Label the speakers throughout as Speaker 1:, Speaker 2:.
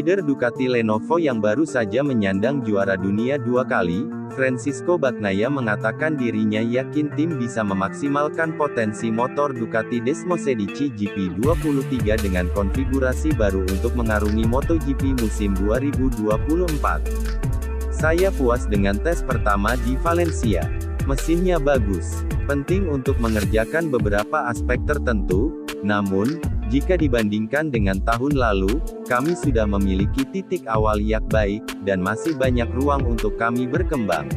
Speaker 1: Rider Ducati Lenovo yang baru saja menyandang juara dunia 2 kali, Francisco Bagnaia mengatakan dirinya yakin tim bisa memaksimalkan potensi motor Ducati Desmosedici GP23 dengan konfigurasi baru untuk mengarungi MotoGP musim 2024. Saya puas dengan tes pertama di Valencia. Mesinnya bagus. Penting untuk mengerjakan beberapa aspek tertentu, namun, jika dibandingkan dengan tahun lalu, kami sudah memiliki titik awal yang baik, dan masih banyak ruang untuk kami berkembang.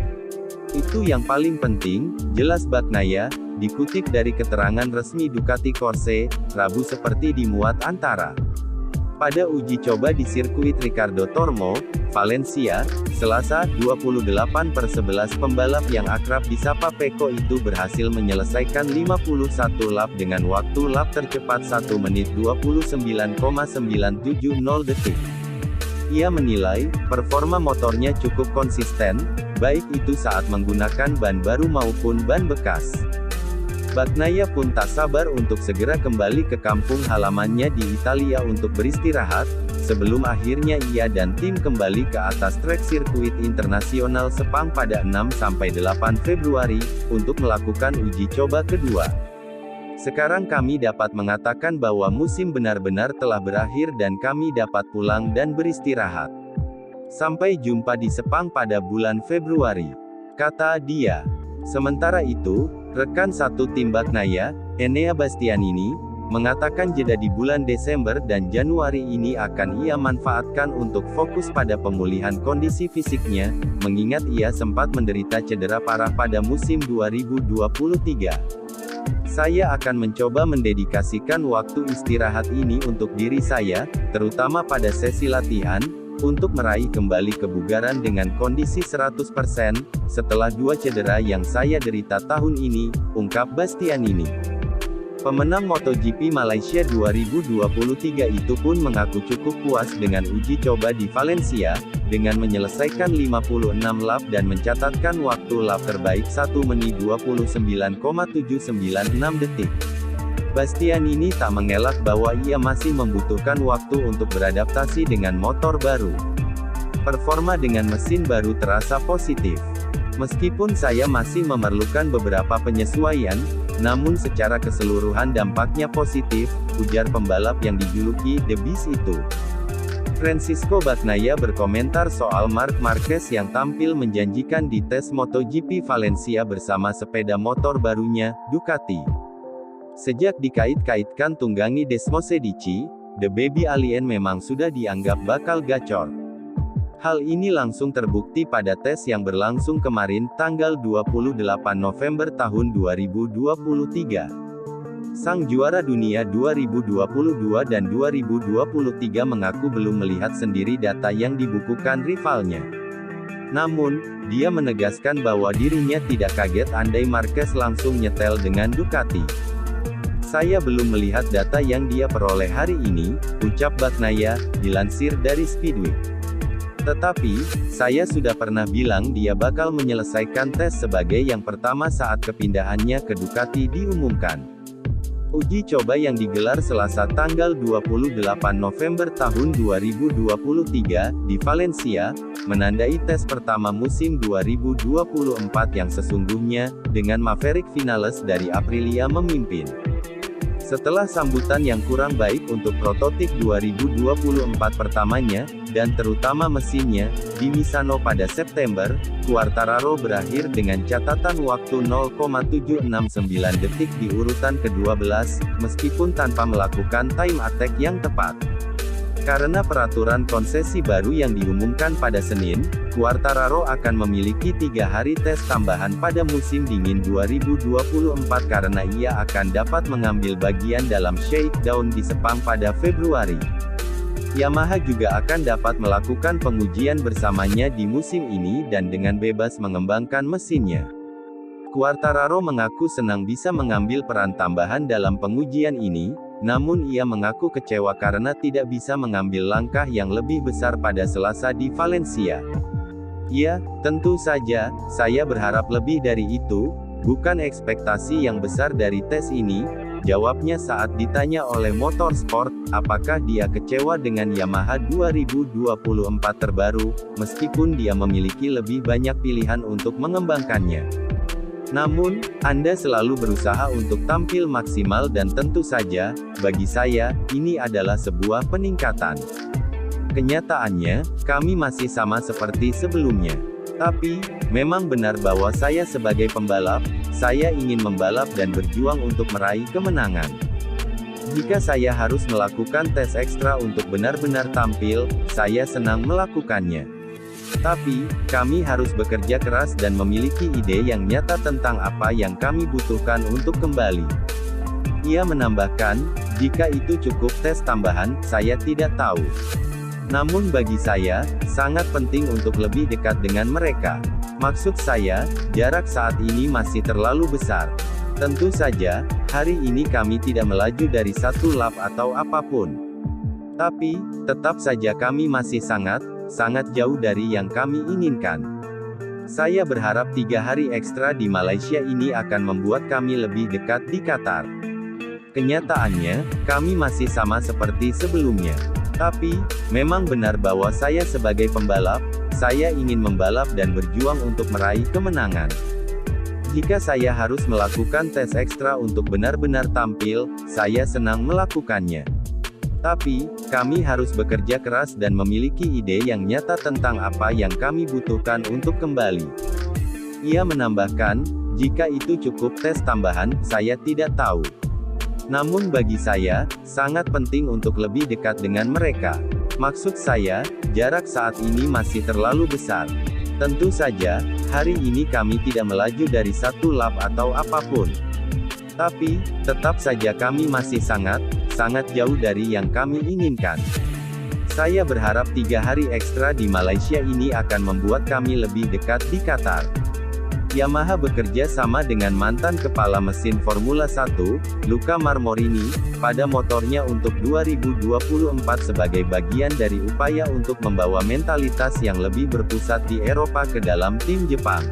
Speaker 1: Itu yang paling penting, jelas Bagnaia, dikutip dari keterangan resmi Ducati Corse, Rabu seperti dimuat antara. Pada uji coba di sirkuit Ricardo Tormo, Valencia, Selasa, 28/11 pembalap yang akrab disapa Pecco itu berhasil menyelesaikan 51 lap dengan waktu lap tercepat 1 menit 29,970 detik. Ia menilai, performa motornya cukup konsisten, baik itu saat menggunakan ban baru maupun ban bekas. Bagnaia pun tak sabar untuk segera kembali ke kampung halamannya di Italia untuk beristirahat, sebelum akhirnya ia dan tim kembali ke atas trek sirkuit internasional Sepang pada 6-8 Februari, untuk melakukan uji coba kedua. Sekarang kami dapat mengatakan bahwa musim benar-benar telah berakhir dan kami dapat pulang dan beristirahat. Sampai jumpa di Sepang pada bulan Februari, kata dia. Sementara itu, rekan satu tim Bagnaia, Enea Bastianini, mengatakan jeda di bulan Desember dan Januari ini akan ia manfaatkan untuk fokus pada pemulihan kondisi fisiknya, mengingat ia sempat menderita cedera parah pada musim 2023. Saya akan mencoba mendedikasikan waktu istirahat ini untuk diri saya, terutama pada sesi latihan, untuk meraih kembali kebugaran dengan kondisi 100%, setelah 2 cedera yang saya derita tahun ini, ungkap Bastianini. Pemenang MotoGP Malaysia 2023 itu pun mengaku cukup puas dengan uji coba di Valencia, dengan menyelesaikan 56 lap dan mencatatkan waktu lap terbaik 1 menit 29,796 detik. Bastianini tak mengelak bahwa ia masih membutuhkan waktu untuk beradaptasi dengan motor baru. Performa dengan mesin baru terasa positif. Meskipun saya masih memerlukan beberapa penyesuaian, namun secara keseluruhan dampaknya positif, ujar pembalap yang dijuluki The Beast itu. Francisco Bagnaia berkomentar soal Marc Marquez yang tampil menjanjikan di tes MotoGP Valencia bersama sepeda motor barunya, Ducati. Sejak dikait-kaitkan tunggangi Desmosedici, The Baby Alien memang sudah dianggap bakal gacor. Hal ini langsung terbukti pada tes yang berlangsung kemarin, tanggal 28 November tahun 2023. Sang juara dunia 2022 dan 2023 mengaku belum melihat sendiri data yang dibukukan rivalnya. Namun, dia menegaskan bahwa dirinya tidak kaget andai Marquez langsung nyetel dengan Ducati. Saya belum melihat data yang dia peroleh hari ini, ucap Bagnaia, dilansir dari Speedweek. Tetapi, saya sudah pernah bilang dia bakal menyelesaikan tes sebagai yang pertama saat kepindahannya ke Ducati diumumkan. Uji coba yang digelar Selasa tanggal 28 November tahun 2023, di Valencia, menandai tes pertama musim 2024 yang sesungguhnya, dengan Maverick Vinales dari Aprilia memimpin. Setelah sambutan yang kurang baik untuk prototip 2024 pertamanya, dan terutama mesinnya, di Misano pada September, Quartararo berakhir dengan catatan waktu 0,769 detik di urutan ke-12, meskipun tanpa melakukan time attack yang tepat. Karena peraturan konsesi baru yang diumumkan pada Senin, Quartararo akan memiliki 3 hari tes tambahan pada musim dingin 2024 karena ia akan dapat mengambil bagian dalam shakedown di Sepang pada Februari. Yamaha juga akan dapat melakukan pengujian bersamanya di musim ini dan dengan bebas mengembangkan mesinnya. Quartararo mengaku senang bisa mengambil peran tambahan dalam pengujian ini, namun ia mengaku kecewa karena tidak bisa mengambil langkah yang lebih besar pada Selasa di Valencia. Ya, tentu saja, saya berharap lebih dari itu, bukan ekspektasi yang besar dari tes ini, Jawabnya saat ditanya oleh Motorsport, apakah dia kecewa dengan Yamaha 2024 terbaru, meskipun dia memiliki lebih banyak pilihan untuk mengembangkannya. Namun, Anda selalu berusaha untuk tampil maksimal dan tentu saja, bagi saya, ini adalah sebuah peningkatan. Kenyataannya, kami masih sama seperti sebelumnya. Tapi, memang benar bahwa saya sebagai pembalap, saya ingin membalap dan berjuang untuk meraih kemenangan. Jika saya harus melakukan tes ekstra untuk benar-benar tampil, saya senang melakukannya. Tapi, kami harus bekerja keras dan memiliki ide yang nyata tentang apa yang kami butuhkan untuk kembali. Ia menambahkan, jika itu cukup tes tambahan, saya tidak tahu. Namun bagi saya, sangat penting untuk lebih dekat dengan mereka. Maksud saya, jarak saat ini masih terlalu besar. Tentu saja, hari ini kami tidak melaju dari satu lap atau apapun. Tapi, tetap saja kami masih sangat jauh dari yang kami inginkan. Saya berharap 3 hari ekstra di Malaysia ini akan membuat kami lebih dekat di Qatar. Kenyataannya, kami masih sama seperti sebelumnya. Tapi, memang benar bahwa saya sebagai pembalap, saya ingin membalap dan berjuang untuk meraih kemenangan. Jika saya harus melakukan tes ekstra untuk benar-benar tampil, saya senang melakukannya. Tapi, kami harus bekerja keras dan memiliki ide yang nyata tentang apa yang kami butuhkan untuk kembali. Ia menambahkan, jika itu cukup tes tambahan, saya tidak tahu. Namun bagi saya, sangat penting untuk lebih dekat dengan mereka. Maksud saya, jarak saat ini masih terlalu besar. Tentu saja, hari ini kami tidak melaju dari satu lap atau apapun. Tapi, tetap saja kami masih sangat jauh dari yang kami inginkan. Saya berharap 3 hari ekstra di Malaysia ini akan membuat kami lebih dekat di Qatar. Yamaha bekerja sama dengan mantan kepala mesin Formula 1, Luca Marmorini, pada motornya untuk 2024 sebagai bagian dari upaya untuk membawa mentalitas yang lebih berpusat di Eropa ke dalam tim Jepang.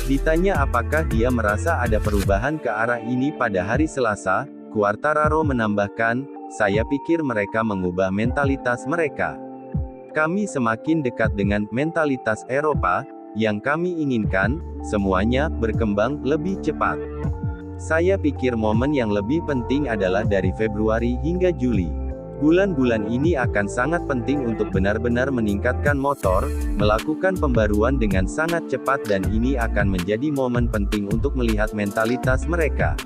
Speaker 1: Ditanya apakah dia merasa ada perubahan ke arah ini pada hari Selasa, Quartararo menambahkan, saya pikir mereka mengubah mentalitas mereka. Kami semakin dekat dengan mentalitas Eropa, yang kami inginkan, semuanya berkembang lebih cepat. Saya pikir momen yang lebih penting adalah dari Februari hingga Juli. Bulan-bulan ini akan sangat penting untuk benar-benar meningkatkan motor, melakukan pembaruan dengan sangat cepat dan ini akan menjadi momen penting untuk melihat mentalitas mereka.